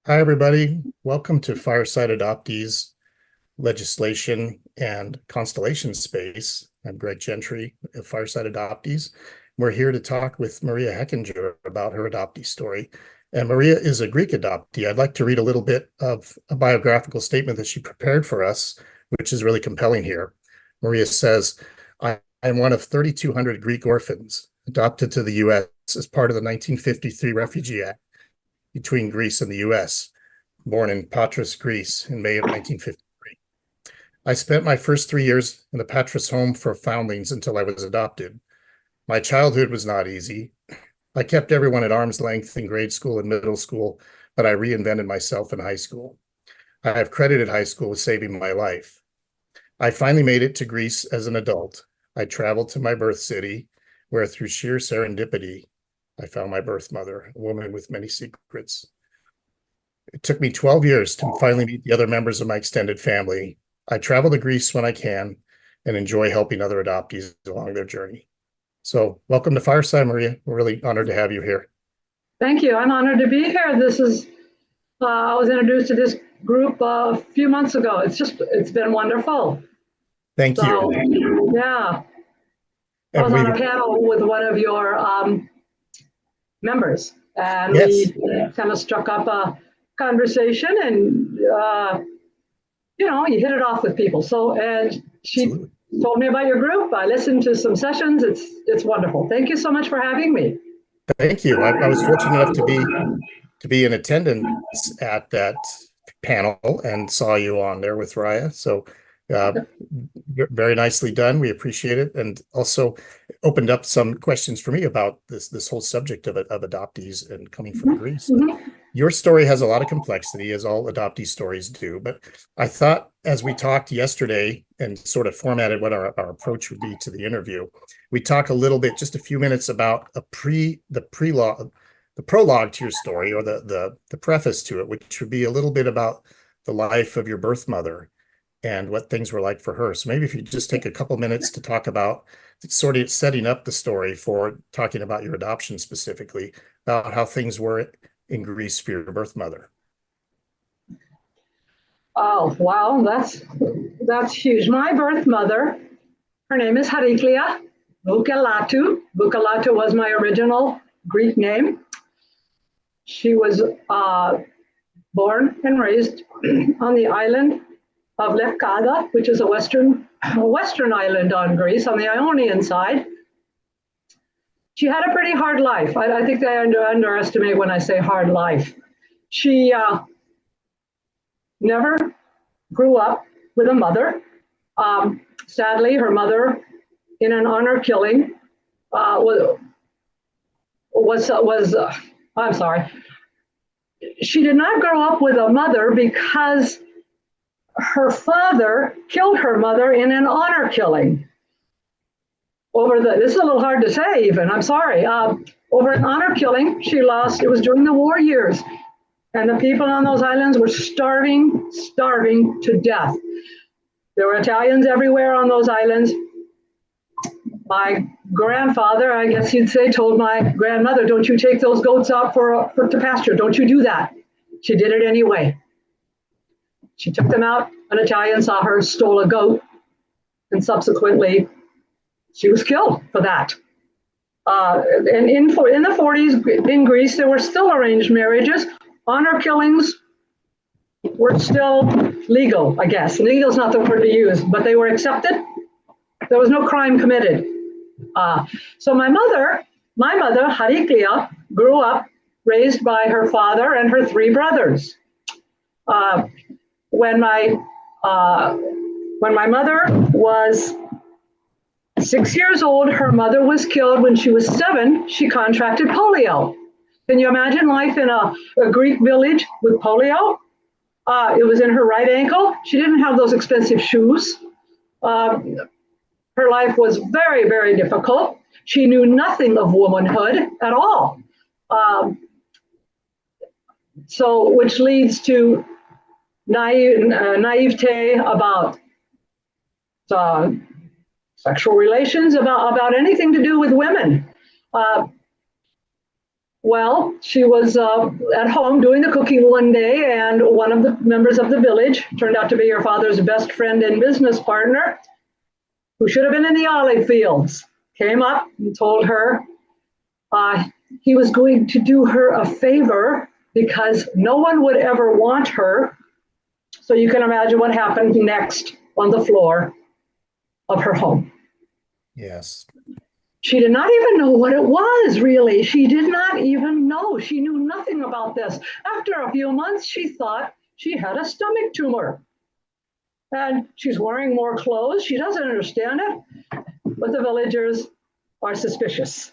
Hi, everybody. Welcome to Fireside Adoptees, Legislation and Constellation Space. I'm Greg Gentry of Fireside Adoptees. We're here to talk with Maria Heckinger about her adoptee story. And Maria is a Greek adoptee. I'd like to read a little bit of a biographical statement that she prepared for us, which is really compelling here. Maria says, I am one of 3,200 Greek orphans adopted to the U.S. as part of the 1953 Refugee Act between Greece and the U.S., born in Patras, Greece in May of 1953. I spent my first 3 years in the Patras Home for Foundlings until I was adopted. My childhood was not easy. I kept everyone at arm's length in grade school and middle school, but I reinvented myself in high school. I have credited high school with saving my life. I finally made it to Greece as an adult. I traveled to my birth city, where through sheer serendipity, I found my birth mother, a woman with many secrets. It took me 12 years to finally meet the other members of my extended family. I travel to Greece when I can and enjoy helping other adoptees along their journey. So welcome to Fireside, Maria. We're really honored to have you here. Thank you. I'm honored to be here. I was introduced to this group a few months ago. It's been wonderful. Thank So, you. yeah, I And was on we, a panel with one of your members, and yes, we kind of struck up a conversation, and you hit it off with people. So, and she absolutely. told me about your group. I listened to some sessions. It's wonderful. Thank you so much for having me. Thank you. I was fortunate enough to be in attendance at that panel and saw you on there with Raya. So uh, very nicely done. We appreciate it, and also opened up some questions for me about this whole subject of adoptees and coming from Greece. Mm-hmm. Your story has a lot of complexity, as all adoptee stories do. But I thought, as we talked yesterday and sort of formatted what our approach would be to the interview, we talk a little bit, just a few minutes about the prologue to your story, or the preface to it, which would be a little bit about the life of your birth mother and what things were like for her. So maybe if you just take a couple minutes to talk about sort of setting up the story for talking about your adoption specifically, about how things were in Greece for your birth mother. Oh, wow, that's huge. My birth mother, her name is Heriklia Voukalatu. Voukalatu was my original Greek name. She was born and raised on the island of Lefkada, which is a western island on Greece, on the Ionian side. She had a pretty hard life. I think they underestimate when I say hard life. She never grew up with a mother. Sadly, her mother, in an honor killing, I'm sorry. She did not grow up with a mother because her father killed her mother in an honor killing. This is a little hard to say even, I'm sorry. Over an honor killing, she lost, it was during the war years. And the people on those islands were starving to death. There were Italians everywhere on those islands. My grandfather, I guess you'd say, told my grandmother, don't you take those goats out to pasture. Don't you do that. She did it anyway. She took them out. An Italian saw her, stole a goat, and subsequently she was killed for that. And in the 40s in Greece, there were still arranged marriages. Honor killings were still legal, I guess. Legal is not the word to use, but they were accepted. There was no crime committed. So my mother, Heriklia, grew up raised by her father and her three brothers. When my mother was 6 years old, her mother was killed. When she was 7, she contracted polio. Can you imagine life in a Greek village with polio? It was in her right ankle. She didn't have those expensive shoes. Her life was very, very difficult. She knew nothing of womanhood at all. Which leads to naivete about sexual relations, about anything to do with women. Well, she was at home doing the cooking one day, and one of the members of the village turned out to be her father's best friend and business partner, who should have been in the olive fields, came up and told her he was going to do her a favor because no one would ever want her. So you can imagine what happened next on the floor of her home. Yes. She did not even know what it was, really. She did not even know. She knew nothing about this. After a few months, she thought she had a stomach tumor. And she's wearing more clothes. She doesn't understand it. But the villagers are suspicious.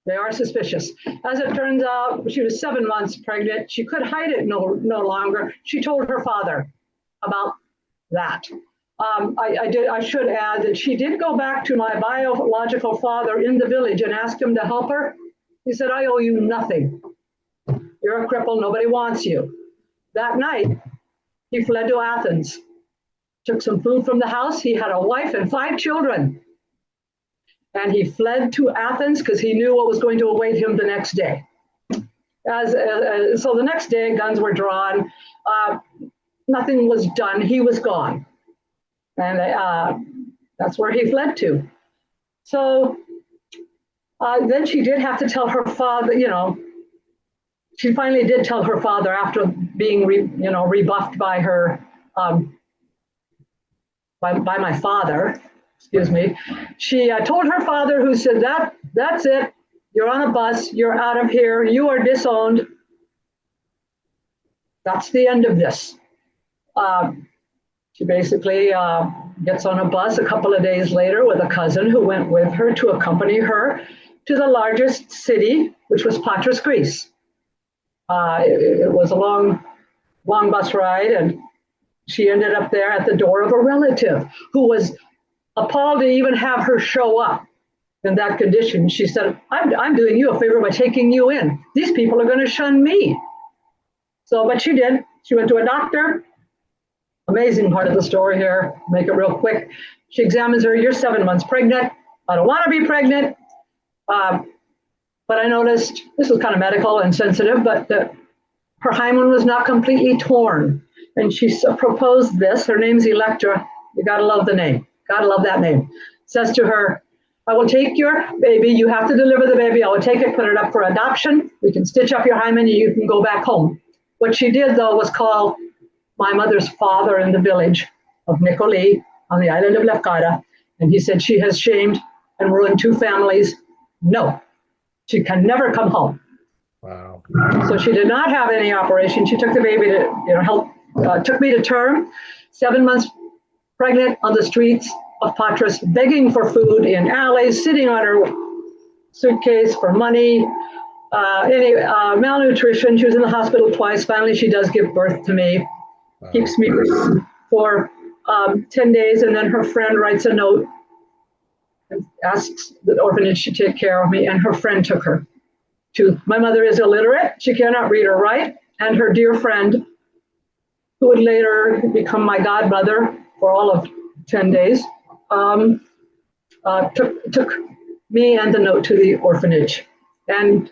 They are suspicious. As it turns out, she was 7 months pregnant. She could hide it no longer. She told her father about that. I should add that she did go back to my biological father in the village and ask him to help her. He said, I owe you nothing. You're a cripple. Nobody wants you. That night, he fled to Athens, took some food from the house. He had a wife and 5 children. And he fled to Athens because he knew what was going to await him the next day. So the next day, guns were drawn. Nothing was done. He was gone. And that's where he fled to. So then she did have to tell her father, she finally did tell her father after being, rebuffed by her, by my father, excuse me. She told her father, who said, that's it. You're on a bus. You're out of here. You are disowned. That's the end of this. She basically gets on a bus a couple of days later with a cousin who went with her to accompany her to the largest city, which was Patras, Greece. It was a long bus ride, and she ended up there at the door of a relative who was appalled to even have her show up in that condition. She said, I'm doing you a favor by taking you in. These people are going to shun me. So, but she did. She went to a doctor. Amazing part of the story here, make it real quick. She examines her, you're 7 months pregnant. I don't want to be pregnant. But I noticed, this was kind of medical and sensitive, but her hymen was not completely torn. And she proposed this, her name's Electra. You gotta love the name, gotta love that name. Says to her, I will take your baby, you have to deliver the baby, I will take it, put it up for adoption. We can stitch up your hymen and you can go back home. What she did though was call my mother's father in the village of Nicoli on the island of Lefkada. And he said, she has shamed and ruined 2 families. No, she can never come home. Wow. So she did not have any operation. She took the baby to, help, took me to term, 7 months pregnant on the streets of Patras, begging for food in alleys, sitting on her suitcase for money, malnutrition. She was in the hospital twice. Finally, she does give birth to me. Wow. Keeps me for 10 days, and then her friend writes a note and asks the orphanage to take care of me, and her friend took her to, my mother is illiterate, she cannot read or write, and her dear friend, who would later become my godmother for all of 10 days, took me and the note to the orphanage. And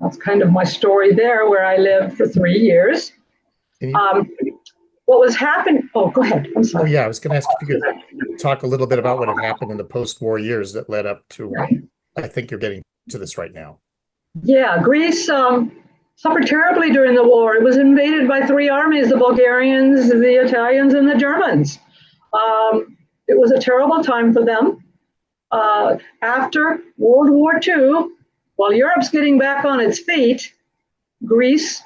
that's kind of my story there, where I lived for 3 years. What was happening? Oh, go ahead. I'm sorry. Oh, yeah. I was going to ask if you could talk a little bit about what had happened in the post-war years that led up to, I think you're getting to this right now. Yeah, Greece suffered terribly during the war. It was invaded by 3 armies, the Bulgarians, the Italians, and the Germans. It was a terrible time for them. After World War II, while Europe's getting back on its feet, Greece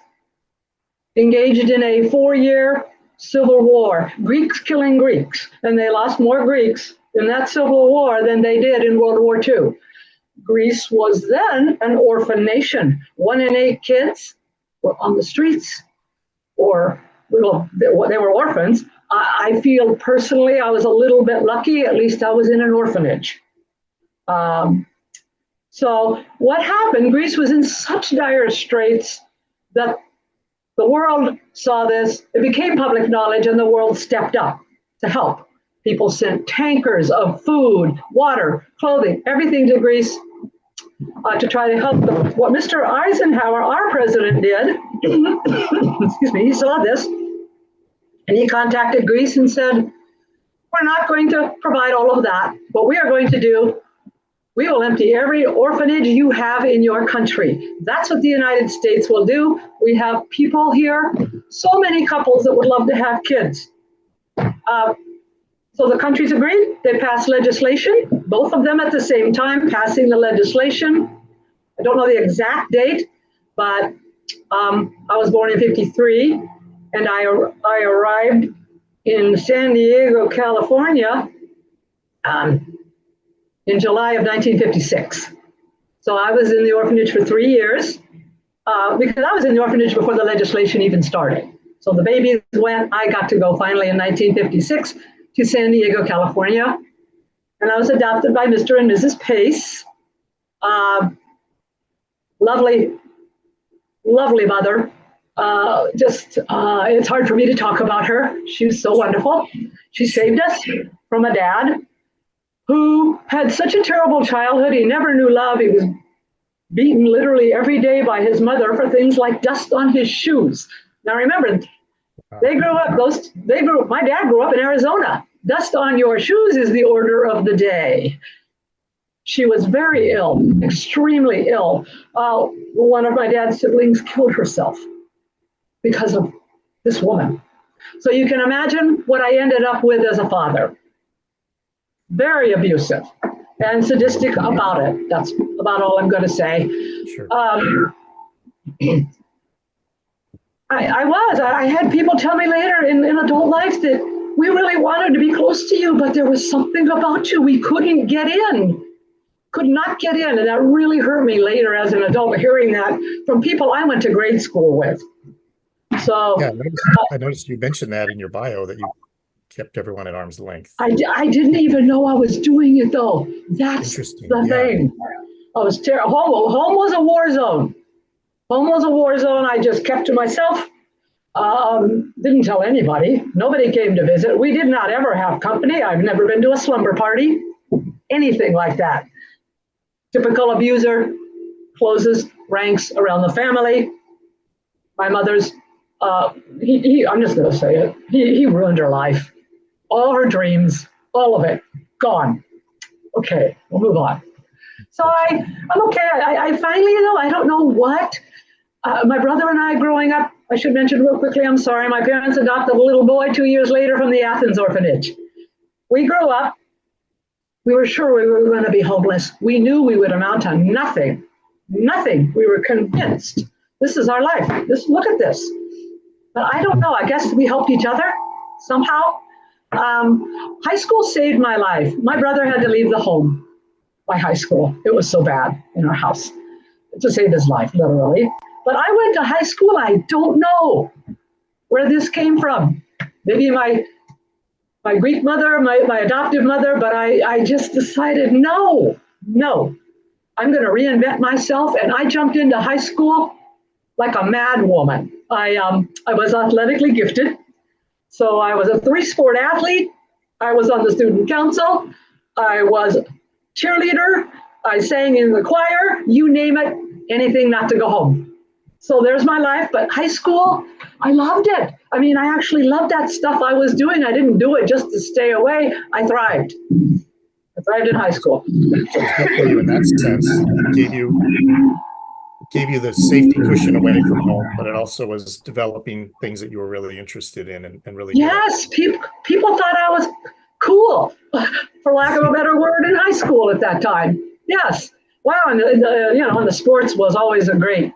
engaged in a 4-year civil war, Greeks killing Greeks, and they lost more Greeks in that civil war than they did in World War II. Greece was then an orphan nation. 1 in 8 kids were on the streets, or well, they were orphans. I feel personally I was a little bit lucky. At least I was in an orphanage. So what happened? Greece was in such dire straits that the world saw this. It became public knowledge, and the world stepped up to help. People sent tankers of food, water, clothing, everything to Greece. to try to help them. What Mr. Eisenhower, our president, did, excuse me, he saw this, and he contacted Greece and said, we're not going to provide all of that. What we are going to do, we will empty every orphanage you have in your country. That's what the United States will do. We have people here, so many couples that would love to have kids. So the countries agreed. They passed legislation, both of them at the same time, passing the legislation. I don't know the exact date, but I was born in 53, and I arrived in San Diego, California, in July of 1956. So I was in the orphanage for 3 years, because I was in the orphanage before the legislation even started. So the babies went, I got to go finally in 1956 to San Diego, California. And I was adopted by Mr. and Mrs. Pace. Lovely, lovely mother. It's hard for me to talk about her. She was so wonderful. She saved us from a dad who had such a terrible childhood. He never knew love. He was beaten literally every day by his mother for things like dust on his shoes. Now remember, my dad grew up in Arizona. Dust on your shoes is the order of the day. She was very ill, extremely ill. One of my dad's siblings killed herself because of this woman. So you can imagine what I ended up with as a father. Very abusive and sadistic about it. That's about all I'm going to say. Sure. I had people tell me later in adult life that we really wanted to be close to you, but there was something about you we couldn't get in. Could not get in. And that really hurt me later as an adult, hearing that from people I went to grade school with. So yeah, I noticed you mentioned that in your bio, that you kept everyone at arm's length. I didn't even know I was doing it, though. That's the thing. I was terrible. Home was a war zone. Home was a war zone. I just kept to myself. Didn't tell anybody. Nobody came to visit. We did not ever have company. I've never been to a slumber party, anything like that. Typical abuser, closes ranks around the family. My mother's, I'm just going to say it, he ruined her life. All her dreams, all of it, gone. Okay, we'll move on. So I'm okay. I finally, though, I don't know what. My brother and I growing up, I should mention real quickly, I'm sorry, my parents adopted a little boy 2 years later from the Athens orphanage. We grew up, we were sure we were going to be homeless. We knew we would amount to nothing. Nothing. We were convinced. This is our life. Look at this. But I don't know. I guess we helped each other somehow. High school saved my life. My brother had to leave the home by high school. It was so bad in our house to save his life, literally. But I went to high school. I don't know where this came from. Maybe my Greek mother, my adoptive mother, but I just decided, no, I'm going to reinvent myself. And I jumped into high school like a mad woman. I was athletically gifted. So I was a 3-sport athlete. I was on the student council. I was cheerleader. I sang in the choir, you name it, anything not to go home. So there's my life. But high school, I loved it. I mean, I actually loved that stuff I was doing. I didn't do it just to stay away. I thrived. I thrived in high school. So it was good for you in that sense. It gave you the safety cushion away from home, but it also was developing things that you were really interested in and really yes, people thought I was cool, for lack of a better word, in high school at that time. Yes. Wow. And the sports was always a great.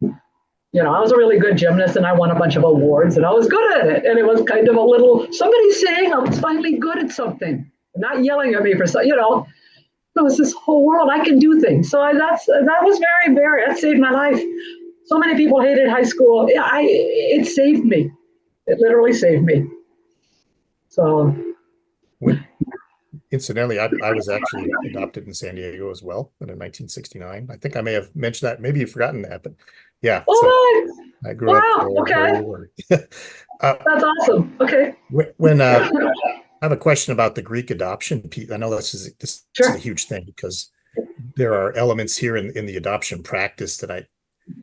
I was a really good gymnast and I won a bunch of awards and I was good at it. And it was kind of a little, somebody saying I was finally good at something, not yelling at me for something, It was this whole world. I can do things. So that was that saved my life. So many people hated high school. It saved me. It literally saved me. So. Incidentally, I was actually adopted in San Diego as well in 1969. I think I may have mentioned that. Maybe you've forgotten that, but yeah. Oh, so I grew up there. Okay. That's awesome. Okay. When I have a question about the Greek adoption piece. I know this is a huge thing because there are elements here in the adoption practice that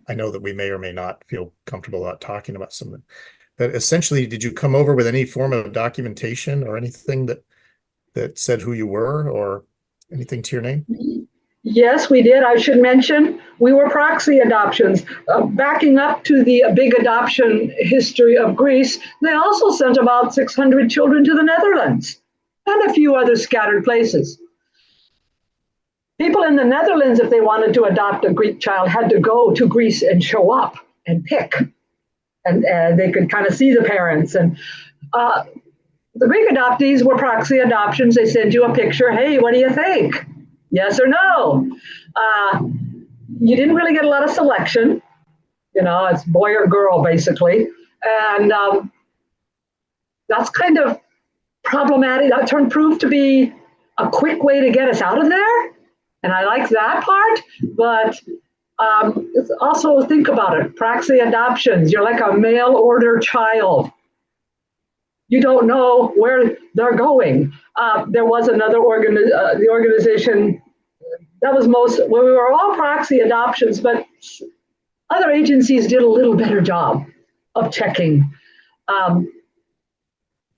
I know that we may or may not feel comfortable about talking about some of them. But essentially, did you come over with any form of documentation or anything that said who you were or anything to your name? Yes, we did. I should mention we were proxy adoptions. Backing up to the big adoption history of Greece, they also sent about 600 children to the Netherlands and a few other scattered places. People in the Netherlands, if they wanted to adopt a Greek child, had to go to Greece and show up and pick. And they could kind of see the parents. And the Greek adoptees were proxy adoptions. They send you a picture. Hey, what do you think? Yes or no? You didn't really get a lot of selection. It's boy or girl, basically. And that's kind of problematic. That proved to be a quick way to get us out of there. And I like that part. But also think about it. Proxy adoptions. You're like a mail order child. You don't know where they're going. There was another the organization that was we were all proxy adoptions, but other agencies did a little better job of checking.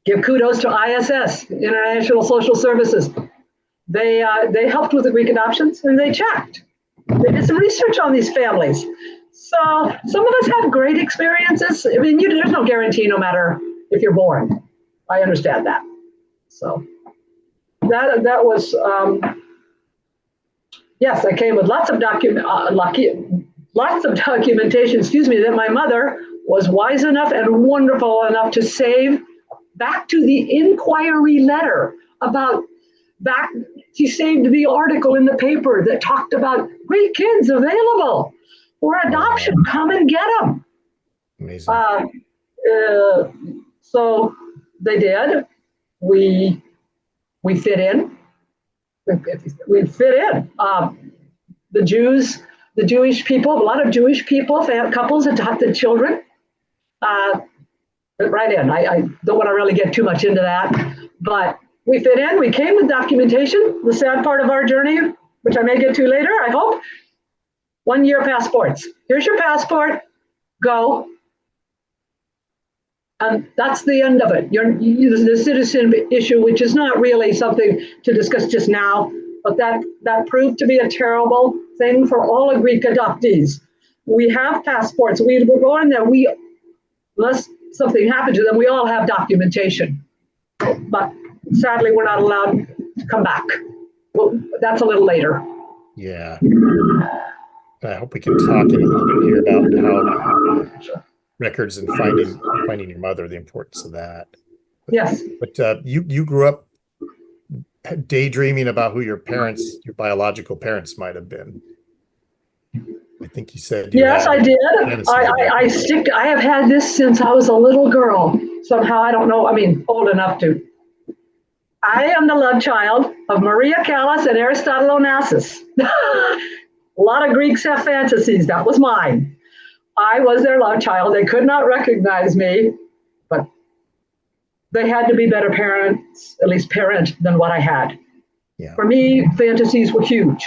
Give kudos to ISS, International Social Services. They helped with the Greek adoptions and they checked. They did some research on these families. So some of us had great experiences. I mean, there's no guarantee no matter if you're born. I understand that. So that was, yes, I came with lots of documentation, that my mother was wise enough and wonderful enough to save back to the inquiry letter she saved the article in the paper that talked about Greek kids available for adoption. Come and get them. Amazing. So they did. We fit in. We fit in. The Jewish people, a lot of Jewish people, couples adopted children. Right in. I don't want to really get too much into that, but we fit in. We came with documentation. The sad part of our journey, which I may get to later, I hope, 1-year passports. Here's your passport. Go. And that's the end of it. The citizen issue, which is not really something to discuss just now, but that proved to be a terrible thing for all Greek adoptees. We have passports. We were going there. Unless something happened to them, we all have documentation. But sadly, we're not allowed to come back. Well, that's a little later. Yeah. I hope we can talk in a little bit here about how records and finding your mother, the importance of that. Yes. But you grew up daydreaming about who your biological parents might have been. I think you said yes, I did. I have had this since I was a little girl. Somehow, I don't know. I mean, old enough to. I am the love child of Maria Callas and Aristotle Onassis. A lot of Greeks have fantasies. That was mine. I was their love child. They could not recognize me, but they had to be better parents, at least parent, than what I had. Yeah. For me, fantasies were huge.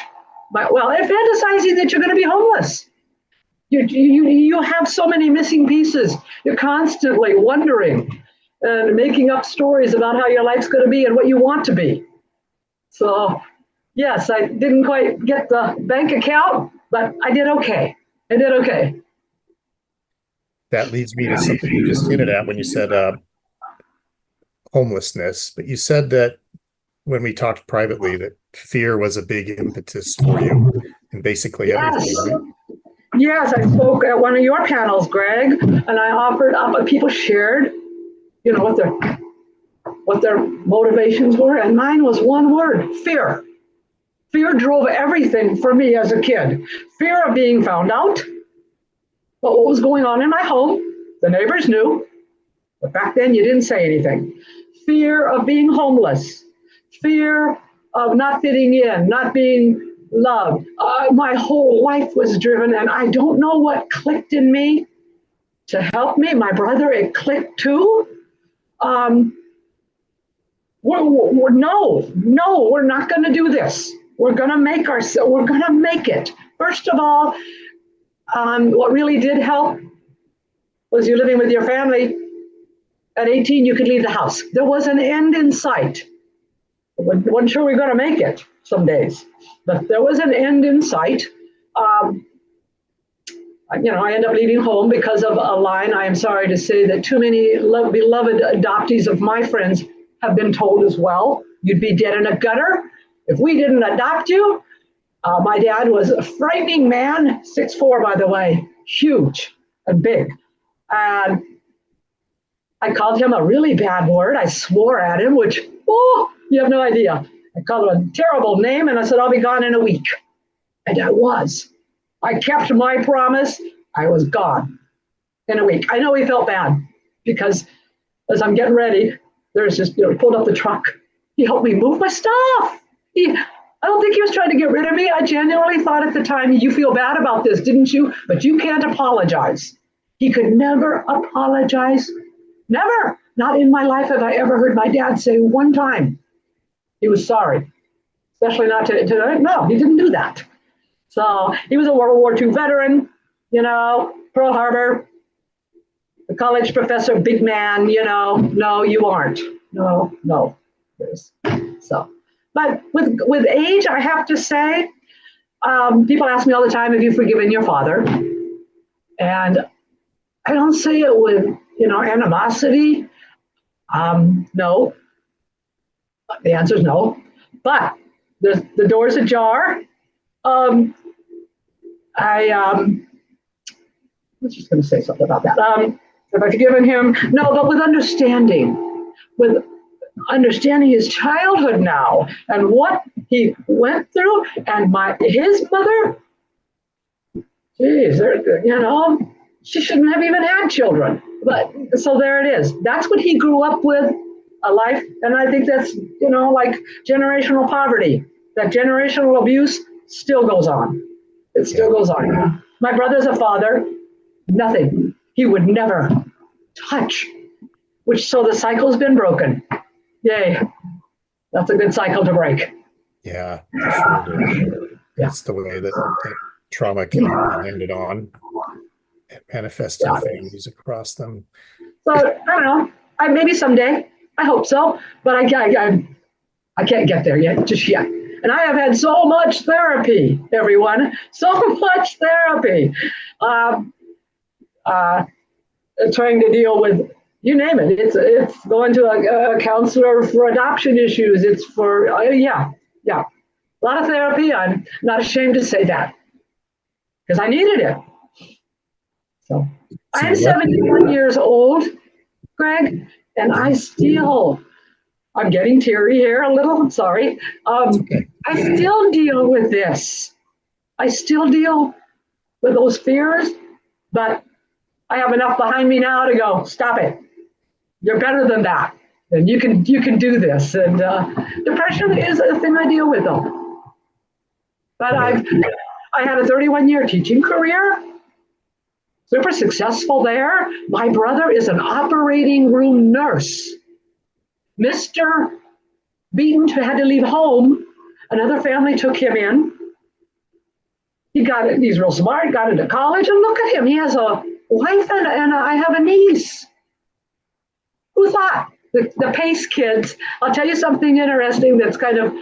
But, and fantasizing that you're going to be homeless. You have so many missing pieces. You're constantly wondering and making up stories about how your life's going to be and what you want to be. So, yes, I didn't quite get the bank account, but I did okay. That leads me to something you just hinted at when you said homelessness. But you said that when we talked privately, that fear was a big impetus for you and basically everything, right? Yes, I spoke at one of your panels, Greg, and I offered up, and people shared, what their motivations were, and mine was one word: fear. Fear drove everything for me as a kid. Fear of being found out, but what was going on in my home. The neighbors knew, but back then you didn't say anything. Fear of being homeless. Fear of not fitting in, not being loved. My whole life was driven, and I don't know what clicked in me to help me. My brother, it clicked too. We're not going to do this. We're going to make ourselves, we're going to make it. First of all, what really did help was you living with your family. At 18, you could leave the house. There was an end in sight. Wasn't sure we were going to make it some days, but there was an end in sight. I end up leaving home because of a line. I am sorry to say that too many beloved adoptees of my friends have been told as well. You'd be dead in a gutter if we didn't adopt you. My dad was a frightening man, 6'4", by the way, huge and big. And I called him a really bad word. I swore at him, which, you have no idea. I called him a terrible name, and I said, I'll be gone in a week. And I was. I kept my promise. I was gone in a week. I know he felt bad because as I'm getting ready, there's just, he pulled up the truck. He helped me move my stuff. I don't think he was trying to get rid of me. I genuinely thought at the time, you feel bad about this, didn't you? But you can't apologize. He could never apologize. Never. Not in my life have I ever heard my dad say one time he was sorry. Especially not to no, he didn't do that. So he was a World War II veteran, Pearl Harbor, a college professor, big man, no, you aren't. No. So, but with age, I have to say, people ask me all the time, have you forgiven your father? And I don't say it with, animosity. No. The answer is no. But the door's ajar. I was just going to say something about that. Have I forgiven him? No, but with understanding his childhood now and what he went through, and his mother, geez, she shouldn't have even had children. But so there it is. That's what he grew up with, a life, and I think that's like generational poverty. That generational abuse still goes on. It still goes on. My brother's a father, nothing. He would never touch, so the cycle's been broken. Yay. That's a good cycle to break. Yeah, sure. That's the way that trauma can be landed on and manifest in families across them. So I don't know. Maybe someday. I hope so, but I can't get there yet, just yet. And I have had so much therapy, everyone, so much therapy. Trying to deal with, you name it. It's going to a counselor for adoption issues. It's for, a lot of therapy. I'm not ashamed to say that because I needed it. So I'm 71 years old, Greg, and I'm getting teary here a little. I'm sorry. I still deal with this. I still deal with those fears, but I have enough behind me now to go, stop it. You're better than that. And you can do this. And depression is a thing I deal with, though. But I had a 31-year teaching career. Super successful there. My brother is an operating room nurse. Mr. Beaton had to leave home. Another family took him in. He's real smart, got into college, and look at him. He has a wife and I have a niece. Who thought? The Pace kids. I'll tell you something interesting that's kind of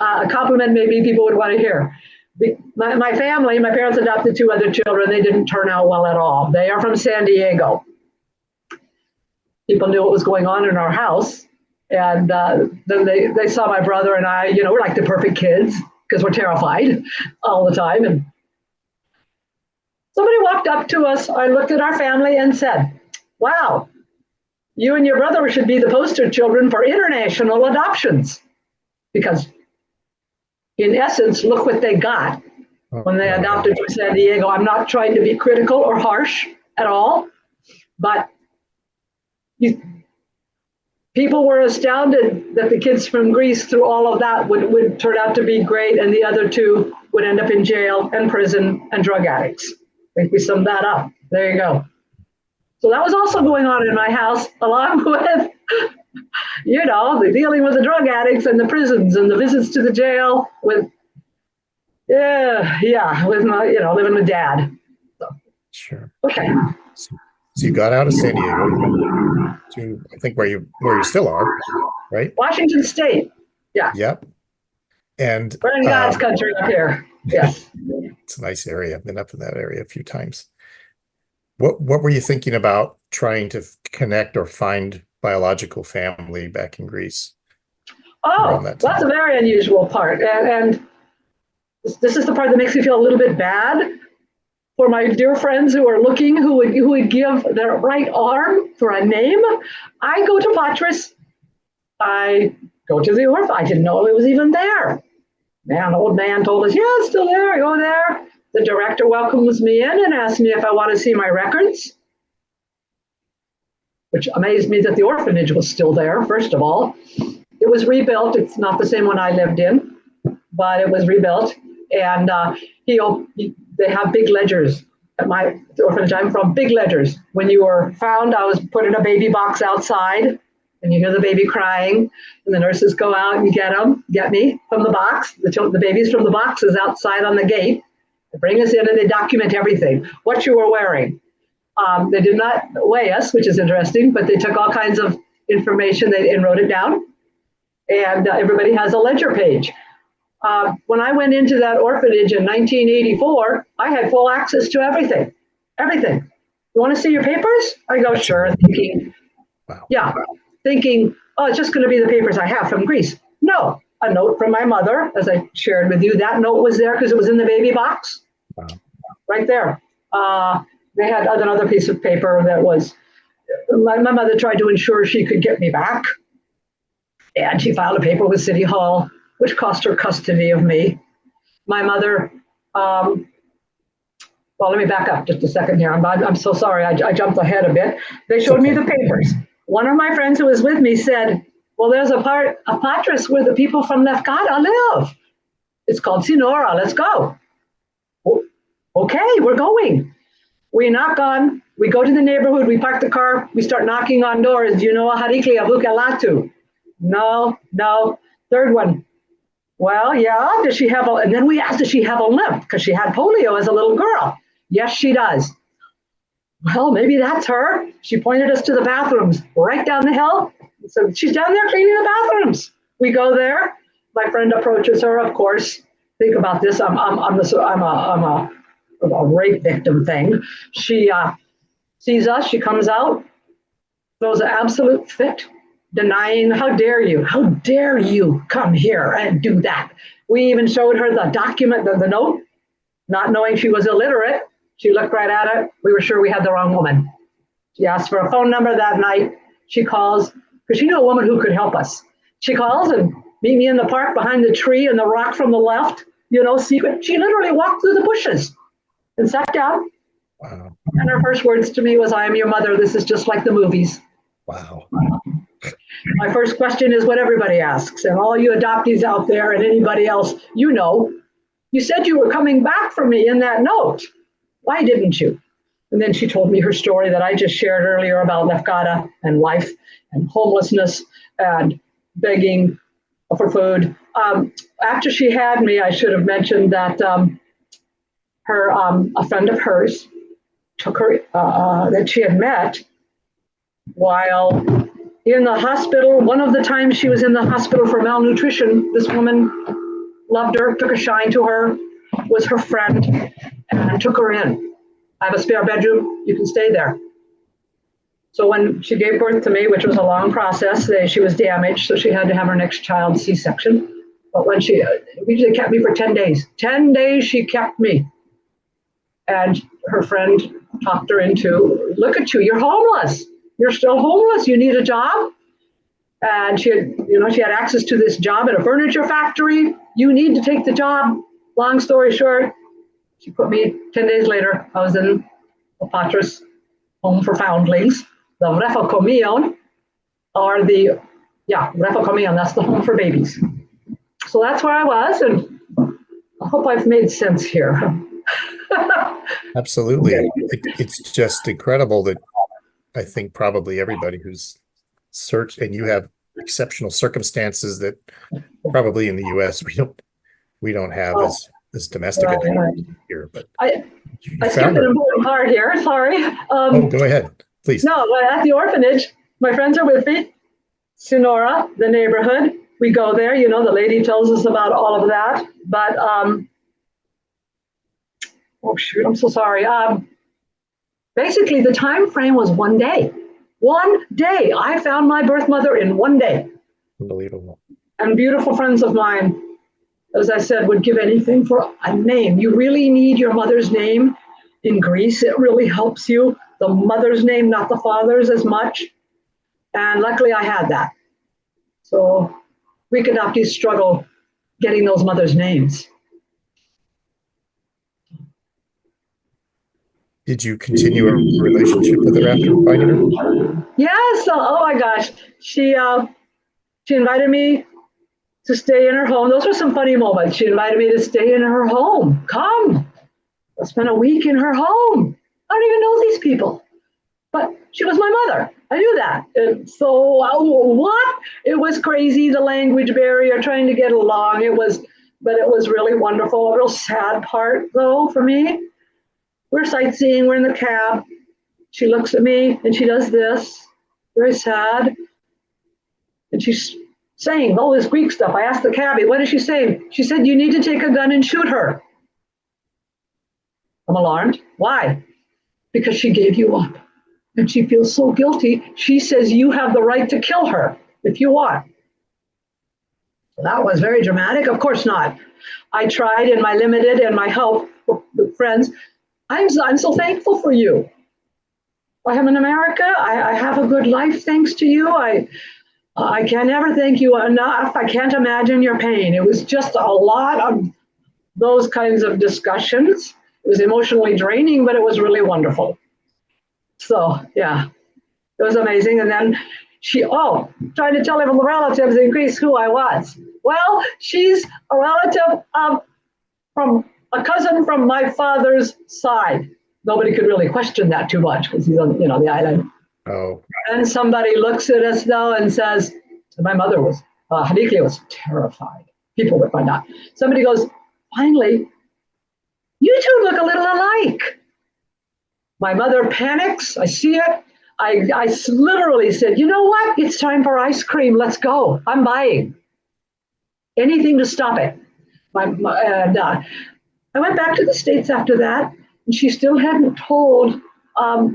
a compliment maybe people would want to hear. My family, my parents adopted 2 other children. They didn't turn out well at all. They are from San Diego. People knew what was going on in our house. And then they saw my brother and I, we're like the perfect kids because we're terrified all the time. And somebody walked up to us. I looked at our family and said, wow, you and your brother should be the poster children for international adoptions. Because in essence, look what they got when they adopted from San Diego. I'm not trying to be critical or harsh at all, but people were astounded that the kids from Greece through all of that would turn out to be great, and the other 2 would end up in jail and prison and drug addicts. I think we summed that up. There you go. So that was also going on in my house, along with, the dealing with the drug addicts and the prisons and the visits to the jail with Yeah, with my, living with dad. So, Sure. okay. So, so you got out of San Diego, you went to, I think where you still are, right? Washington State. Yeah. Yep. And We're in God's country up here. Yes. it's a nice area. I've been up in that area a few times. What were you thinking about trying to connect or find biological family back in Greece around Oh, that that's a time? very unusual part. And this is the part that makes me feel a little bit bad for my dear friends who are looking, who would give their right arm for a name. I go to Patras. I go to the orphan. I didn't know it was even there. Man, the old man told us, yeah, it's still there. Go there. The director welcomes me in and asks me if I want to see my records, which amazed me that the orphanage was still there, first of all. It was rebuilt. It's not the same one I lived in, but it was rebuilt. And they have big ledgers at the orphanage I'm from, big ledgers. When you were found, I was put in a baby box outside, and you hear the baby crying, and the nurses go out and get me from the box. The babies from the box is outside on the gate. They bring us in and they document everything, what you were wearing. They did not weigh us, which is interesting, but they took all kinds of information and wrote it down. And everybody has a ledger page. When I went into that orphanage in 1984, I had full access to everything. Everything. You want to see your papers? I go, sure. Thinking, Wow. yeah, thinking, oh, it's just going to be the papers I have from Greece. No, a note from my mother, as I shared with you. That note was there because it was in the baby box. Wow. Right there. They had another piece of paper that was, my mother tried to ensure she could get me back. And she filed a paper with City Hall, which cost her custody of me. My mother, well, let me back up just a second here. I'm so sorry. I jumped ahead a bit. They showed me the papers. One of my friends who was with me said, well, there's a part of Patras where the people from Lefkada live. It's called Sinora. Let's go. Okay, we're going. We knock on, we go to the neighborhood, we park the car, we start knocking on doors. Do you know Harikli Abukalatu? No. Third one. Well, yeah, does she have and then we asked, does she have a limp? Because she had polio as a little girl. Yes, she does. Well, maybe that's her. She pointed us to the bathrooms right down the hill. So she's down there cleaning the bathrooms. We go there. My friend approaches her, of course. Think about this. I'm a rape victim thing. She sees us. She comes out, throws an absolute fit, denying, how dare you come here and do that. We even showed her the document, the note, not knowing she was illiterate. She looked right at it. We were sure we had the wrong woman. She asked for a phone number that night. She calls, because she knew a woman who could help us. She calls and meet me in the park behind the tree and the rock from the left, secret. She literally walked through the bushes and sat down. Wow. And her first words to me was, I am your mother. This is just like the movies. Wow. My first question is what everybody asks, and all you adoptees out there and anybody else, you said you were coming back for me in that note. Why didn't you? And then she told me her story that I just shared earlier about Lefkada and life and homelessness and begging for food. After she had me, I should have mentioned that a friend of hers took her, that she had met while in the hospital. One of the times she was in the hospital for malnutrition, this woman loved her, took a shine to her, was her friend, and took her in. I have a spare bedroom, you can stay there. So when she gave birth to me, which was a long process, she was damaged, so she had to have her next child C-section. But when she kept me for 10 days. 10 days she kept me. And her friend talked her into, look at you, you're homeless. You're still homeless, you need a job. And she had access to this job at a furniture factory. You need to take the job. Long story short, she put me 10 days later. I was in the Patras Home for Foundlings, the Refocomion, Refocomion, that's the home for babies. So that's where I was, and I hope I've made sense here. Absolutely. It's just incredible that I think probably everybody who's searched, and you have exceptional circumstances that probably in the US we don't have this domestic adoptee here, but I you skipped found an her. important part here. Sorry. Oh, go ahead, please. No, at the orphanage, my friends are with me. Sonora, the neighborhood. We go there. You know, the lady tells us about all of that. But oh shoot, I'm so sorry. Basically, the time frame was 1 day. 1 day. I found my birth mother in 1 day. Unbelievable. And beautiful friends of mine, as I said, would give anything for a name. You really need your mother's name in Greece. It really helps you. The mother's name, not the father's as much. And luckily I had that. So Greek adoptees struggle getting those mothers' names. Did you continue a relationship with her after finding her? Yes. Oh my gosh. She invited me to stay in her home. Those were some funny moments. She invited me to stay in her home. Come. I spent a week in her home. I don't even know these people. But she was my mother. I knew that. And so what? It was crazy, the language barrier, trying to get along. But it was really wonderful. A real sad part, though, for me. We're sightseeing. We're in the cab. She looks at me and she does this, very sad. And she's saying all this Greek stuff. I asked the cabbie, what is she saying? She said, you need to take a gun and shoot her. I'm alarmed. Why? Because she gave you up. And she feels so guilty. She says, you have the right to kill her if you want. So that was very dramatic. Of course not. I tried in my limited and my help with friends. I'm so thankful for you. I am in America. I have a good life thanks to you. I can never thank you enough. I can't imagine your pain. It was just a lot of those kinds of discussions. It was emotionally draining, but it was really wonderful. So, yeah, it was amazing. And then trying to tell her relatives in Greece who I was. Well, she's a relative from a cousin from my father's side. Nobody could really question that too much because he's on, the island. Oh. And somebody looks at us though and says, my mother was, Hadiklia was terrified. People would find out. Somebody goes, finally, you two look a little alike. My mother panics. I see it. I literally said, you know what? It's time for ice cream. Let's go. I'm buying anything to stop it. I went back to the States after that, and she still hadn't told. I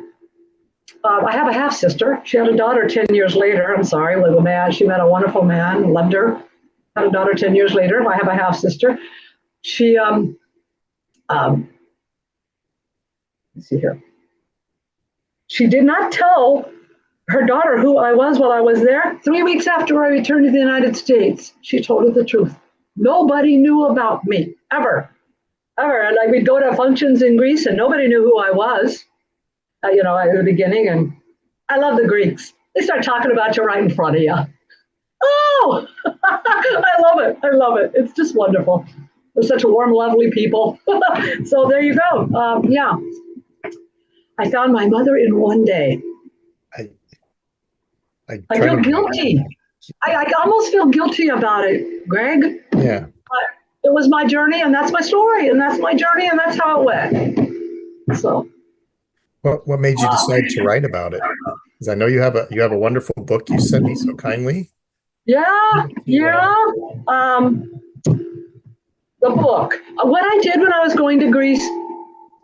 have a half sister. She had a daughter 10 years later. I'm sorry, with a man. She met a wonderful man, loved her. Had a daughter 10 years later. I have a half sister. She let's see here. She did not tell her daughter who I was while I was there. 3 weeks after I returned to the United States, she told her the truth. Nobody knew about me, ever. And we'd go to functions in Greece and nobody knew who I was, at the beginning. And I love the Greeks. They start talking about you right in front of you. Oh, I love it. It's just wonderful. They're such warm, lovely people. So there you go. Yeah. I found my mother in 1 day. I feel guilty. I almost feel guilty about it, Greg. Yeah. But it was my journey, and that's my story, and that's my journey, and that's how it went. So, what made you decide to write about it? Because I know you have a wonderful book you sent me so kindly. Yeah. The book. What I did when I was going to Greece,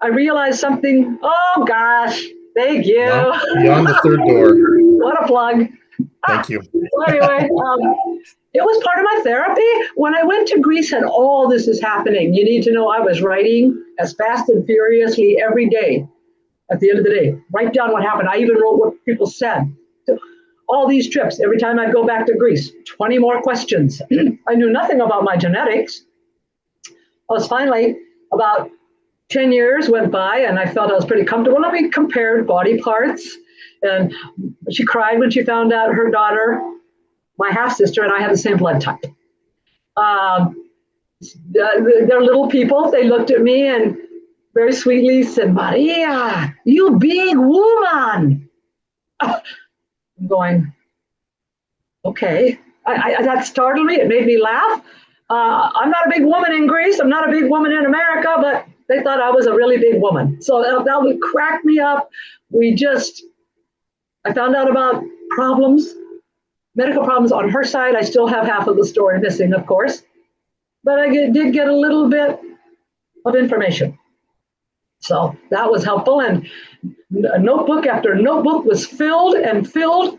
I realized something. Oh gosh, thank you. Beyond the third door. What a plug. Thank you. So anyway, it was part of my therapy. When I went to Greece and all this is happening, you need to know I was writing as fast and furiously every day. At the end of the day, write down what happened. I even wrote what people said. So, all these trips, every time I'd go back to Greece, 20 more questions. I knew nothing about my genetics. I was finally, about 10 years went by and I felt I was pretty comfortable. And we compared body parts. And she cried when she found out her daughter, my half-sister, and I had the same blood type. They're little people. They looked at me and very sweetly said, Maria, you big woman. I'm going, okay. That startled me. It made me laugh. I'm not a big woman in Greece. I'm not a big woman in America, but they thought I was a really big woman. So that would crack me up. I found out about problems, medical problems on her side. I still have half of the story missing, of course, but I did get a little bit of information. So that was helpful. And notebook after notebook was filled and filled.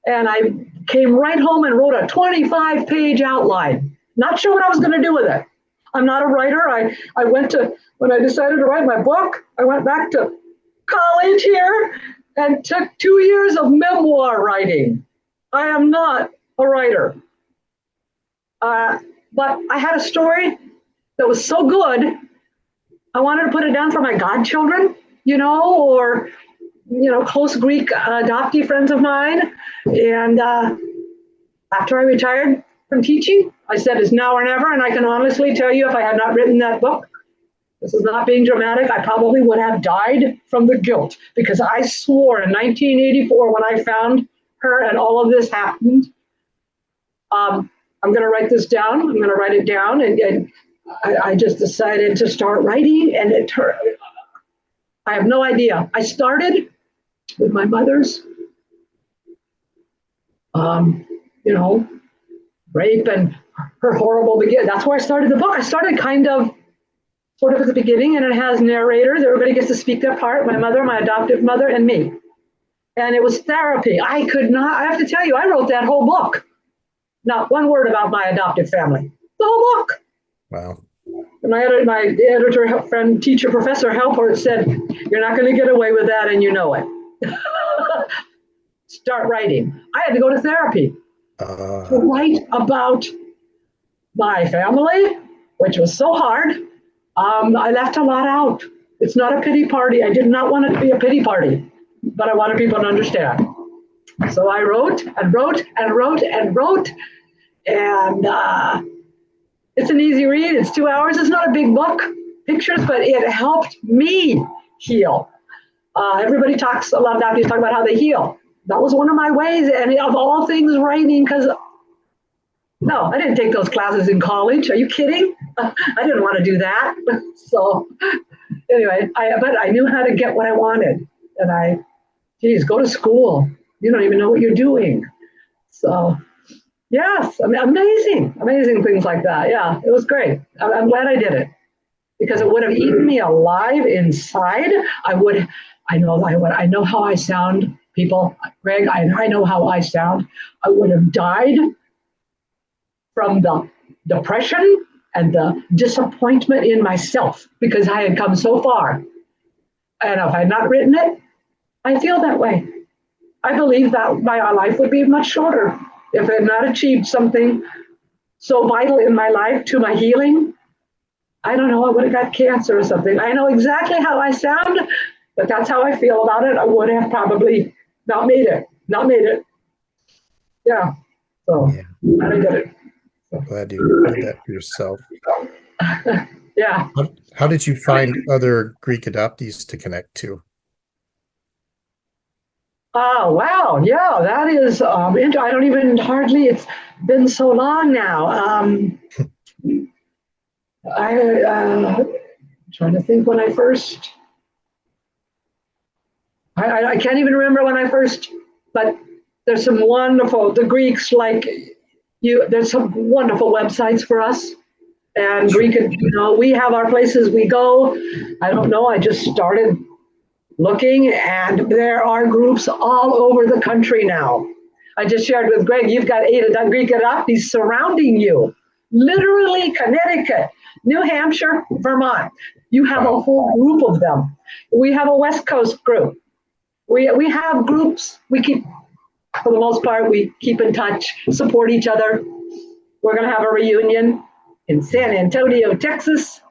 And I came right home and wrote a 25-page outline. Not sure what I was going to do with it. I'm not a writer. When I decided to write my book, I went back to college here and took 2 years of memoir writing. I am not a writer. But I had a story that was so good, I wanted to put it down for my godchildren, or close Greek adoptee friends of mine. And after I retired from teaching, I said it's now or never. And I can honestly tell you, if I had not written that book, this is not being dramatic, I probably would have died from the guilt, because I swore in 1984, when I found her and all of this happened, I'm going to write this down. I'm going to write it down. And I just decided to start writing, and I have no idea. I started with my mother's, rape and her horrible beginning. That's where I started the book. I started sort of at the beginning, and it has narrators. Everybody gets to speak their part, my mother, my adoptive mother, and me. And it was therapy. I have to tell you, I wrote that whole book. Not one word about my adoptive family. The whole book. Wow. And my editor, friend, teacher, professor, helper said, "You're not going to get away with that, and you know it." Start writing. I had to go to therapy to write about my family, which was so hard. I left a lot out. It's not a pity party. I did not want it to be a pity party, but I wanted people to understand. So I wrote and wrote and wrote and wrote, and it's an easy read. It's 2 hours. It's not a big book, pictures, but it helped me heal. Everybody talks, a lot of adoptees talk about how they heal. That was one of my ways, and of all things, writing, because no, I didn't take those classes in college. Are you kidding? I didn't want to do that. So anyway, but I knew how to get what I wanted, and go to school. You don't even know what you're doing. So yes, I mean, amazing things like that. Yeah, it was great. I'm glad I did it, because it would have eaten me alive inside. I know how I sound, people. Greg, I know how I sound. I would have died from the depression and the disappointment in myself, because I had come so far. And if I had not written it, I feel that way. I believe that my life would be much shorter if I had not achieved something so vital in my life to my healing. I don't know, I would have got cancer or something. I know exactly how I sound, but that's how I feel about it. I would have probably not made it. Yeah. So I did it. I'm glad you did that for yourself. Yeah. How did you find other Greek adoptees to connect to? Oh, wow. Yeah, that is, I don't even it's been so long now. I'm trying to think when I first, I can't even remember when I first, but there's some wonderful, the Greeks like you, there's some wonderful websites for us. And Greek, we have our places we go. I don't know, I just started looking, and there are groups all over the country now. I just shared with Greg, you've got 8 Greek adoptees surrounding you. Literally Connecticut, New Hampshire, Vermont. You have a whole group of them. We have a West Coast group. We have groups. We keep, for the most part, we keep in touch, support each other. We're going to have a reunion in San Antonio, Texas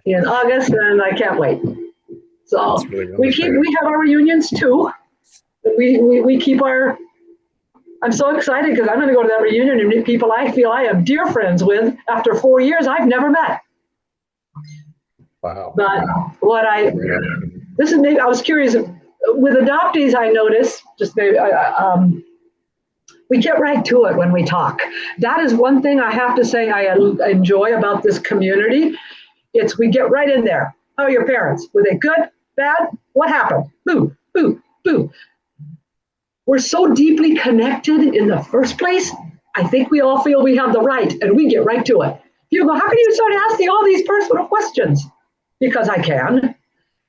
in August, and I can't wait. So really we have our reunions too. We keep our, I'm so excited because I'm going to go to that reunion and meet people I feel I am dear friends with after 4 years I've never met. Wow. But I was curious, with adoptees I noticed, just maybe, We get right to it when we talk. That is one thing I have to say I enjoy about this community. It's we get right in there. How are your parents? Were they good? Bad? What happened? Boo, boo, boo. We're so deeply connected in the first place. I think we all feel we have the right, and we get right to it. People go, how can you start asking all these personal questions? Because I can,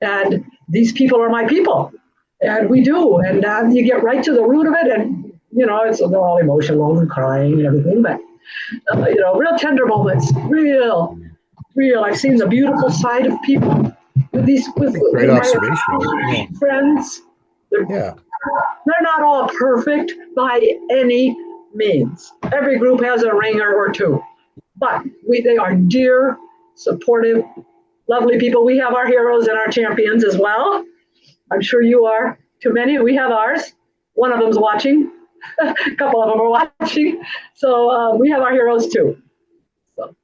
and these people are my people, and we do, and you get right to the root of it, and it's all emotional and crying and everything, but real tender moments, real. I've seen the beautiful side of people with Great my observation. Yeah. friends. Yeah. They're not all perfect by any means. Every group has a ringer or two, but they are dear, supportive, lovely people. We have our heroes and our champions as well. I'm sure you are. Too many. We have ours. One of them's watching. A couple of them are watching. So we have our heroes too. So.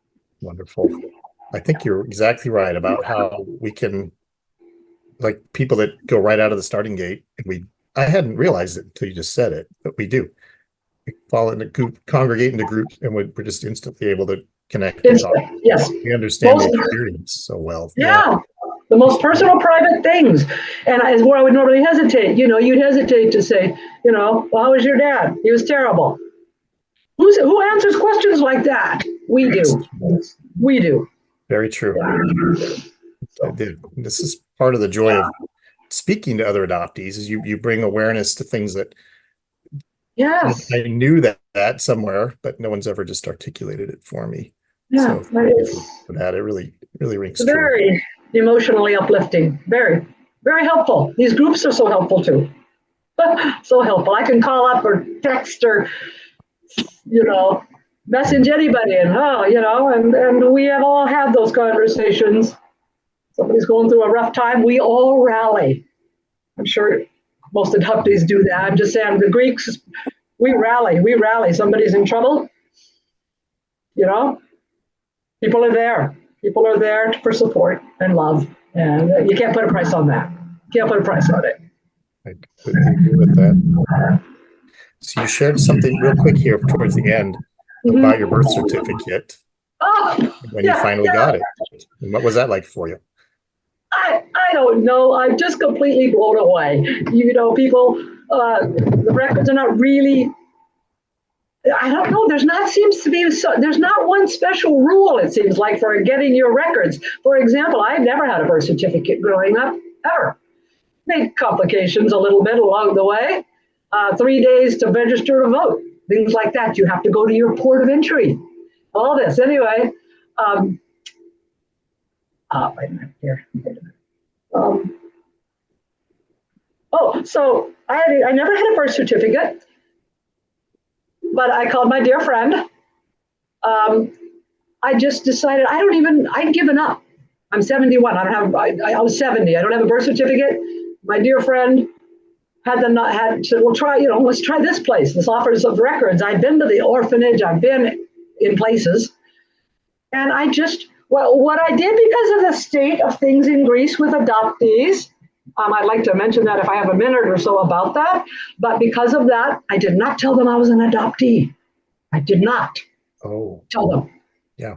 Wonderful. I think you're exactly right about how we can, like people that go right out of the starting gate, and I hadn't realized it until you just said it, but we do. We fall into group, congregate into groups, and we're just instantly able to connect and talk. Yes. We understand the experience so well. Yeah. The most personal, private things. And is where I would normally hesitate. You'd hesitate to say, well, how was your dad? He was terrible. Who answers questions like that? We do. We do. Very true. Yeah. This is part of the joy of speaking to other adoptees, is you bring awareness to things that yes, I knew that somewhere, but no one's ever just articulated it for me. Yeah, so thank you for that. It really rings true. Very emotionally uplifting. Very, very helpful. These groups are so helpful too. So helpful. I can call up or text or message anybody, and and we have all had those conversations. Somebody's going through a rough time, we all rally. I'm sure most adoptees do that. I'm just saying, the Greeks, we rally. Somebody's in trouble, people are there. People are there for support and love, and you can't put a price on that. You can't put a price on it. I completely agree with that. So you shared something real quick here towards the end about your birth certificate. When you finally got it. And what was that like for you? I don't know. I'm just completely blown away. People, the records are not really, I don't know. There's not one special rule, it seems like, for getting your records. For example, I've never had a birth certificate growing up, ever. Made complications a little bit along the way. 3 days to register to vote, things like that. You have to go to your port of entry. All this. Anyway, wait a minute here. So I never had a birth certificate, but I called my dear friend. I just decided I'd given up. I'm 71. I was 70. I don't have a birth certificate. My dear friend said, well, let's try this place. This offers of records. I've been to the orphanage. I've been in places. And what I did, because of the state of things in Greece with adoptees, I'd like to mention that if I have a minute or so about that, but because of that, I did not tell them I was an adoptee. I did not tell them. Yeah.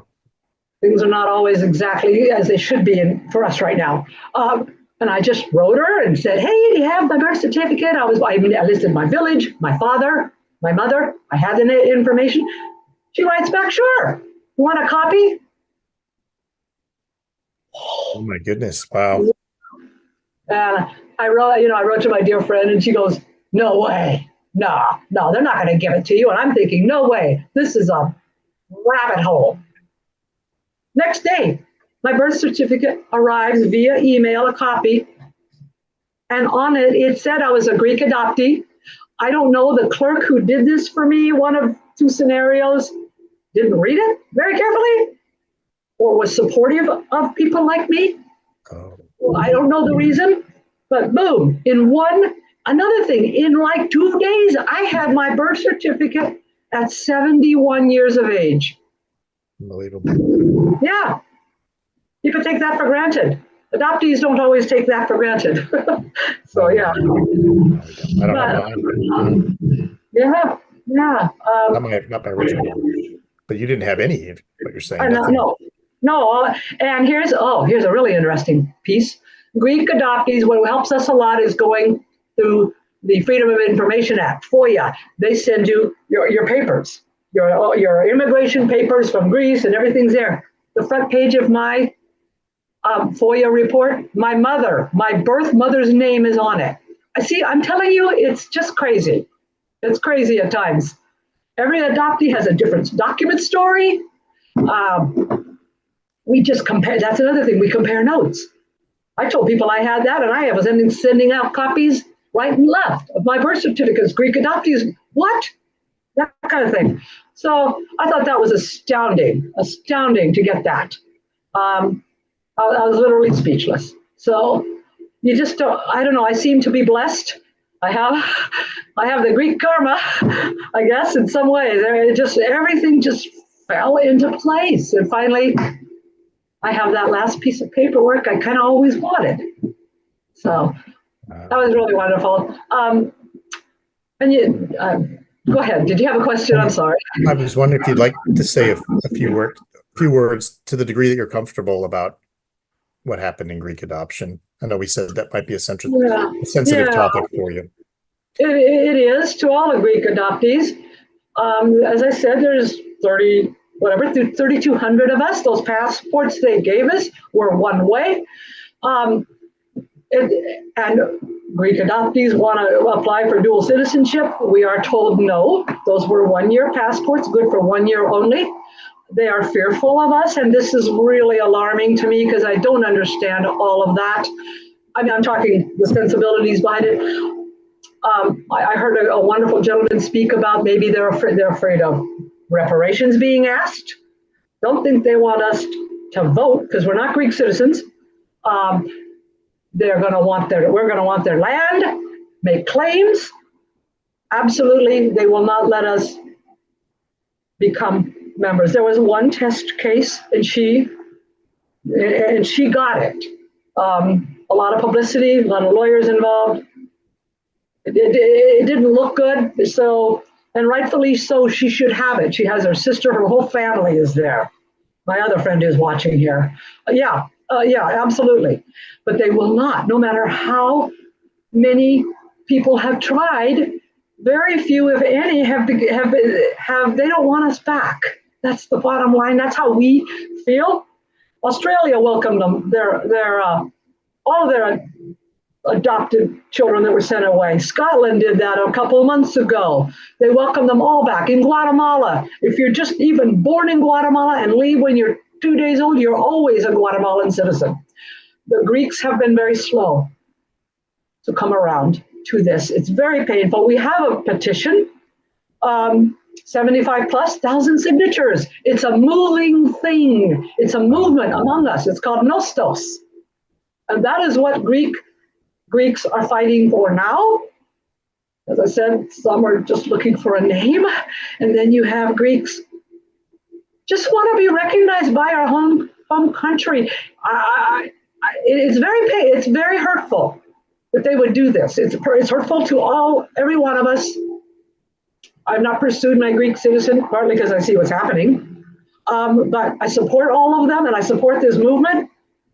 Things are not always exactly as they should be for us right now. And I just wrote her and said, hey, do you have my birth certificate? I listed my village, my father, my mother. I had the information. She writes back, sure. You want a copy? Oh my goodness. Wow. And I wrote to my dear friend, and she goes, no way. No, they're not going to give it to you. And I'm thinking, no way. This is a rabbit hole. Next day, my birth certificate arrives via email, a copy. And on it, it said I was a Greek adoptee. I don't know, the clerk who did this for me, one of two scenarios, didn't read it very carefully or was supportive of people like me. Well, I don't know the reason, but boom, another thing, in like 2 days, I had my birth certificate at 71 years of age. Unbelievable. Yeah. People take that for granted. Adoptees don't always take that for granted. So, yeah. I don't know. Yeah. Yeah. Not my original one. But you didn't have any, what you're saying, No, nothing. no, no. And here's a really interesting piece. Greek adoptees, what helps us a lot is going through the Freedom of Information Act, FOIA. They send you your papers, your immigration papers from Greece, and everything's there. The front page of my FOIA report, my birth mother's name is on it. I see, I'm telling you, it's just crazy. It's crazy at times. Every adoptee has a different document story. We just compare. That's another thing. We compare notes. I told people I had that, and I was sending out copies right and left of my birth certificates. Greek adoptees, what? That kind of thing. So I thought that was astounding to get that. I was literally speechless. So you just don't. I don't know. I seem to be blessed. I have the Greek karma, I guess, in some ways. Everything just fell into place, and finally, I have that last piece of paperwork I kind of always wanted. So that was really wonderful. And you, go ahead. Did you have a question? I'm sorry. I was wondering if you'd like to say a few words to the degree that you're comfortable about what happened in Greek adoption. I know we said that might be a sensitive topic for you. It is to all the Greek adoptees. As I said, there's 3,200 of us. Those passports they gave us were one way. And Greek adoptees want to apply for dual citizenship. We are told no. Those were 1-year passports, good for 1 year only. They are fearful of us, and this is really alarming to me because I don't understand all of that. I mean, I'm talking the sensibilities behind it. I heard a wonderful gentleman speak about maybe they're afraid of reparations being asked. Don't think they want us to vote because we're not Greek citizens. We're going to want their land, make claims. Absolutely, they will not let us become members. There was one test case, and she got it. A lot of publicity, a lot of lawyers involved. It didn't look good, so, and rightfully so, she should have it. She has her sister, her whole family is there. My other friend is watching here. Yeah, absolutely. But they will not, no matter how many people have tried, very few, if any, have they don't want us back. That's the bottom line. That's how we feel. Australia welcomed them. All their adopted children that were sent away. Scotland did that a couple of months ago. They welcomed them all back. In Guatemala, if you're just even born in Guatemala and leave when you're 2 days old, you're always a Guatemalan citizen. The Greeks have been very slow to come around to this. It's very painful. We have a petition, 75,000+ signatures. It's a moving thing. It's a movement among us. It's called Nostos. And that is what Greeks are fighting for now. As I said, some are just looking for a name. And then you have Greeks just want to be recognized by our home country. It's very hurtful that they would do this. It's hurtful to every one of us. I've not pursued my Greek citizen, partly because I see what's happening. But I support all of them, and I support this movement.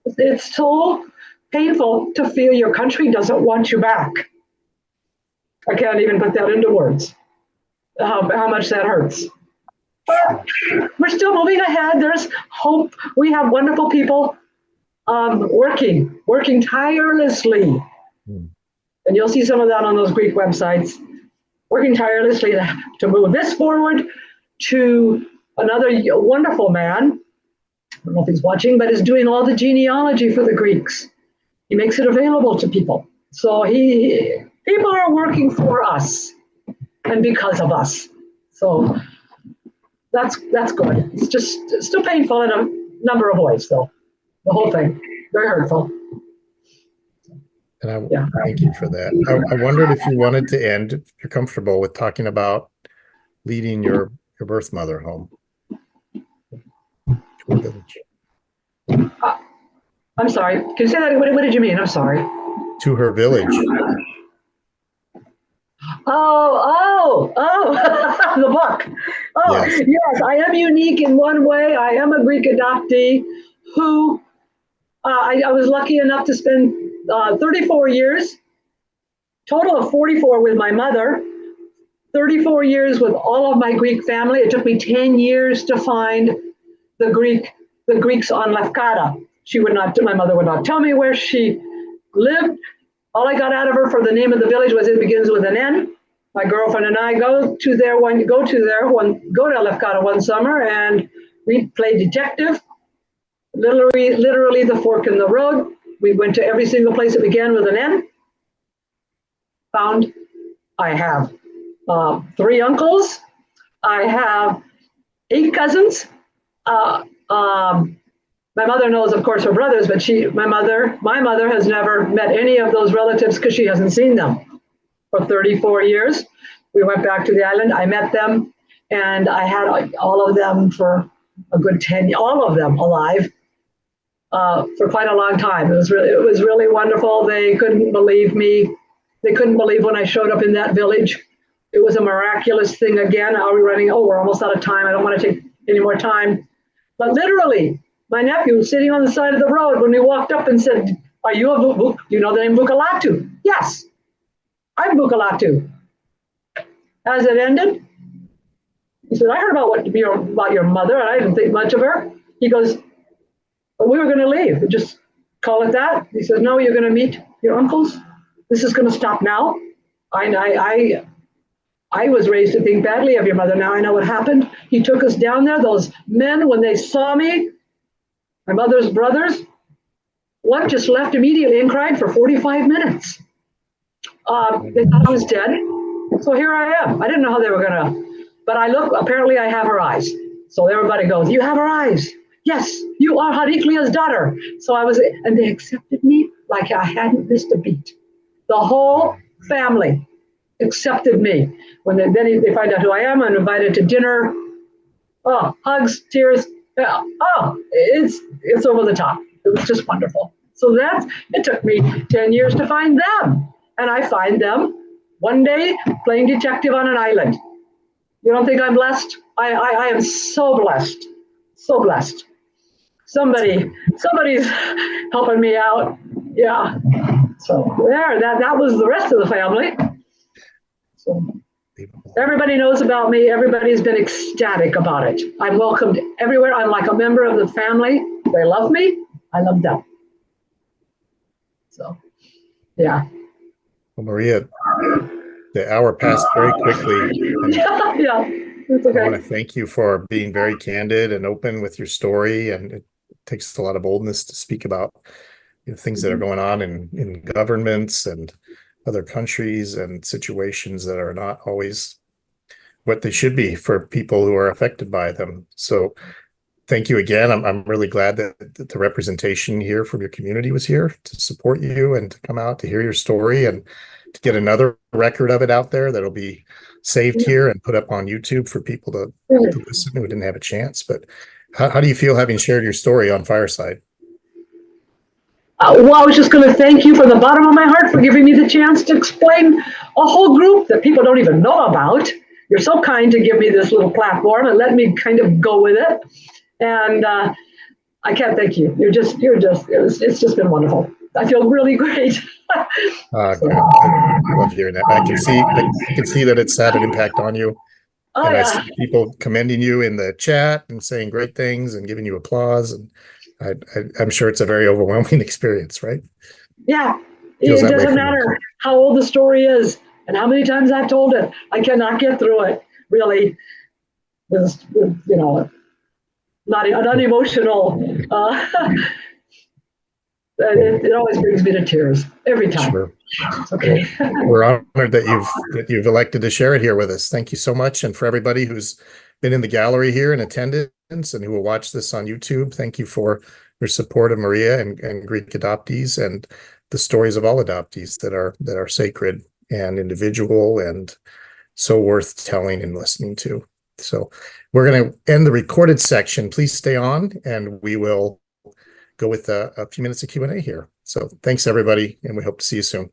It's so painful to feel your country doesn't want you back. I can't even put that into words, how much that hurts. But we're still moving ahead. There's hope. We have wonderful people working tirelessly. And you'll see some of that on those Greek websites, working tirelessly to move this forward to another wonderful man. I don't know if he's watching, but is doing all the genealogy for the Greeks. He makes it available to people. So people are working for us and because of us. So that's good. It's still painful in a number of ways, though. The whole thing, very hurtful. And thank you for that. I wondered if you wanted to end, if you're comfortable with talking about leading your birth mother home to her village. I'm sorry. Can you say that? What did you mean? I'm sorry. To her village. The book. Oh, Yes. yes, I am unique in one way. I am a Greek adoptee who I was lucky enough to spend 34 years, total of 44 with my mother, 34 years with all of my Greek family. It took me 10 years to find the Greeks on Lefkada. My mother would not tell me where she lived. All I got out of her for the name of the village was it begins with an N. My girlfriend and I go to Lefkada one summer, and we played detective. Literally the fork in the road. We went to every single place that began with an N. Found I have 3 uncles. I have 8 cousins. My mother knows, of course, her brothers, but my mother has never met any of those relatives because she hasn't seen them for 34 years. We went back to the island. I met them, and I had all of them for a good 10, all of them alive for quite a long time. It was really wonderful. They couldn't believe me. They couldn't believe when I showed up in that village. It was a miraculous thing. Again, are we running? Oh, we're almost out of time. I don't want to take any more time. But literally, my nephew was sitting on the side of the road when we walked up and said, "Are you a do you know the name Bukalatu?" "Yes, I'm Bukalatu." As it ended, he said, "I heard about your mother, and I didn't think much of her." He goes, "But we were going to leave. Just call it that." He said, "No, you're going to meet your uncles. This is going to stop now. I was raised to think badly of your mother. Now I know what happened. He took us down there. Those men, when they saw me, my mother's brothers, one just left immediately and cried for 45 minutes. They thought I was dead. So here I am. I didn't know how they were going to, but apparently I have her eyes. So everybody goes, "You have her eyes. Yes, you are Hariklia's daughter." So and they accepted me like I hadn't missed a beat. The whole family accepted me. When they find out who I am, I'm invited to dinner. Oh, hugs, tears. Yeah. Oh, it's over the top. It was just wonderful. So it took me 10 years to find them. And I find them one day playing detective on an island. You don't think I'm blessed? I am so blessed. So blessed. Somebody's helping me out. Yeah. So that was the rest of the family. So everybody knows about me. Everybody's been ecstatic about it. I'm welcomed everywhere. I'm like a member of the family. They love me. I love them. So, yeah. Well, Maria, the hour passed very quickly. Yeah, it's okay. I want to thank you for being very candid and open with your story. And it takes a lot of boldness to speak about things that are going on in governments and other countries and situations that are not always what they should be for people who are affected by them. So thank you again. I'm really glad that the representation here from your community was here to support you and to come out to hear your story and to get another record of it out there that'll be saved here and put up on YouTube for people to listen who didn't have a chance. But how do you feel having shared your story on Fireside? Well, I was just going to thank you from the bottom of my heart for giving me the chance to explain a whole group that people don't even know about. You're so kind to give me this little platform and let me kind of go with it. And I can't thank you. It's just been wonderful. I feel really great. Good. I love hearing that. I can see that it's had an impact on you. Oh, and yeah. I see people commending you in the chat and saying great things and giving you applause. And I'm sure it's a very overwhelming experience, right? Yeah. Feels It that way doesn't for me. matter how old the story is and how many times I've told it. I cannot get through it, really, with not an unemotional. It always brings me to tears every time. Sure. Okay. We're honored that you've elected to share it here with us. Thank you so much. And for everybody who's been in the gallery here in attendance and who will watch this on YouTube, thank you for your support of Maria and Greek adoptees and the stories of all adoptees that are sacred and individual and so worth telling and listening to. So we're going to end the recorded section. Please stay on and we will go with a few minutes of Q&A here. So thanks everybody, and we hope to see you soon.